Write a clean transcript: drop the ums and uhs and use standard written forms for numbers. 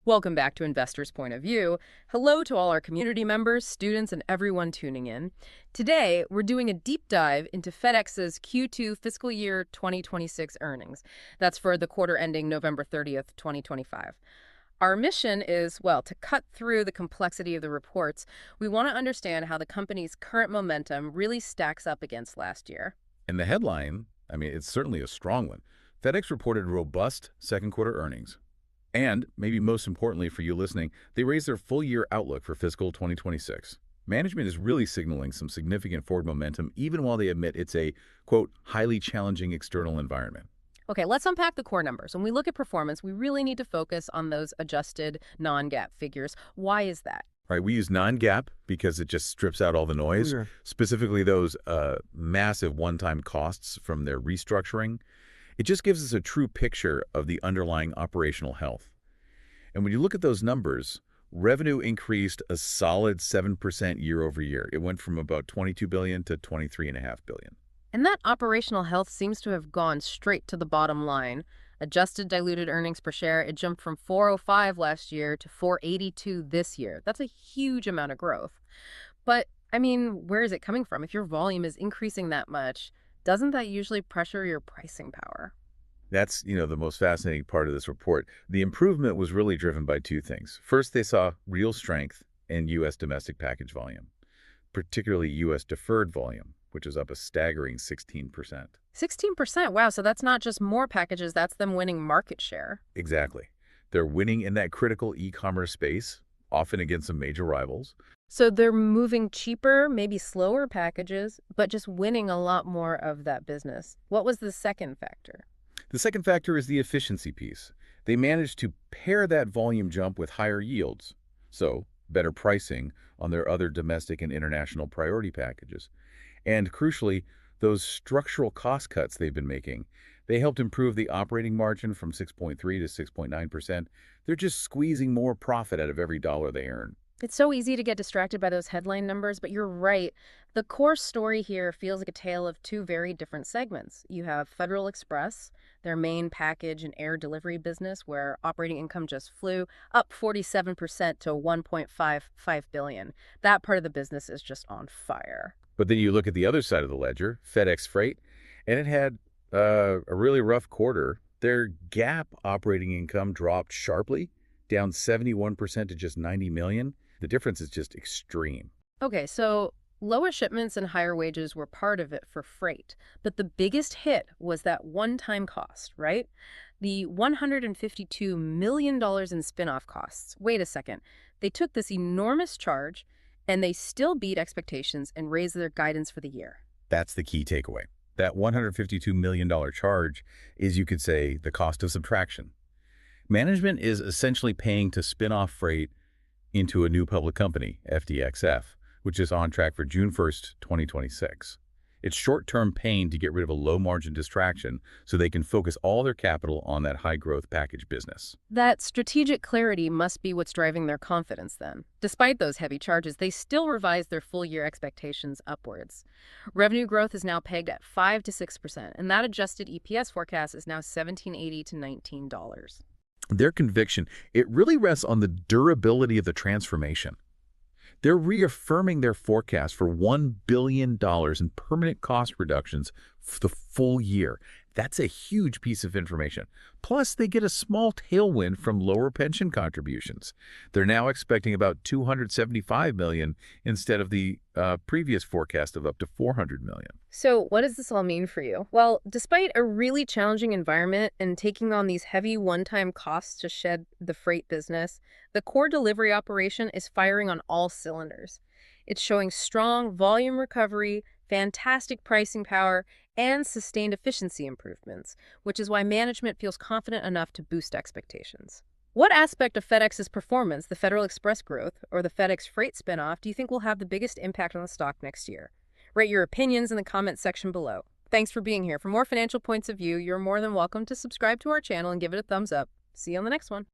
Welcome back to Investors Point of View. Hello to all our community members, students, and everyone tuning in. Today, we're doing a deep dive into FedEx's Q2 fiscal year 2026 earnings. That's for the quarter ending November 30th, 2025. Our mission is, well, to cut through the complexity of the reports. We want to understand how the company's current momentum really stacks up against last year. And the headline, it's certainly a strong one. FedEx reported robust second quarter earnings. And, maybe most importantly for you listening, they raised their full-year outlook for fiscal 2026. Management is really signaling some significant forward momentum even while they admit it's a, quote, highly challenging external environment. Okay, let's unpack the core numbers. When we look at performance, we really need to focus on those adjusted non-GAAP figures. Why is that? Right, we use non-GAAP because it just strips out all the noise, specifically those massive one-time costs from their restructuring. It just gives us a true picture of the underlying operational health. And when you look at those numbers, revenue increased a solid 7% year over year. It went from about $22 billion to $23.5 billion. And that operational health seems to have gone straight to the bottom line. Adjusted diluted earnings per share, it jumped from 405 last year to 482 this year. That's a huge amount of growth. But, where is it coming from? If your volume is increasing that much, doesn't that usually pressure your pricing power? That's, the most fascinating part of this report. The improvement was really driven by two things. First, they saw real strength in U.S. domestic package volume, particularly U.S. deferred volume, which was up a staggering 16%. 16%? Wow, so that's not just more packages, that's them winning market share. Exactly. They're winning in that critical e-commerce space, often against some major rivals. So they're moving cheaper, maybe slower packages, but just winning a lot more of that business. What was the second factor? The second factor is the efficiency piece. They managed to pair that volume jump with higher yields, so better pricing on their other domestic and international priority packages. And crucially, those structural cost cuts they've been making, they helped improve the operating margin from 6.3 to 6.9%. They're just squeezing more profit out of every dollar they earn. It's so easy to get distracted by those headline numbers, but you're right. The core story here feels like a tale of two very different segments. You have Federal Express, their main package and air delivery business, where operating income just flew up 47% to $1.55 billion. That part of the business is just on fire. But then you look at the other side of the ledger, FedEx Freight, and it had a really rough quarter. Their GAAP operating income dropped sharply, down 71% to just $90 million. The difference is just extreme. Okay, so lower shipments and higher wages were part of it for freight, but the biggest hit was that one-time cost, right? The $152 million in spin-off costs. Wait a second. They took this enormous charge, and they still beat expectations and raised their guidance for the year. That's the key takeaway. That $152 million charge is, you could say, the cost of subtraction. Management is essentially paying to spin off freight into a new public company, FDXF, which is on track for June 1st, 2026. It's short-term pain to get rid of a low-margin distraction so they can focus all their capital on that high-growth package business. That strategic clarity must be what's driving their confidence then. Despite those heavy charges, they still revised their full-year expectations upwards. Revenue growth is now pegged at 5 to 6%, and that adjusted EPS forecast is now $17.80 to $19. Their conviction, it really rests on the durability of the transformation. They're reaffirming their forecast for $1 billion in permanent cost reductions for the full year. That's a huge piece of information. Plus, they get a small tailwind from lower pension contributions. They're now expecting about $275 million instead of the previous forecast of up to $400 million. So what does this all mean for you? Well, despite a really challenging environment and taking on these heavy one-time costs to shed the freight business, the core delivery operation is firing on all cylinders. It's showing strong volume recovery, fantastic pricing power, and sustained efficiency improvements, which is why management feels confident enough to boost expectations. What aspect of FedEx's performance, the Federal Express growth, or the FedEx Freight spinoff, do you think will have the biggest impact on the stock next year? Rate your opinions in the comment section below. Thanks for being here. For more financial points of view, you're more than welcome to subscribe to our channel and give it a thumbs up. See you on the next one.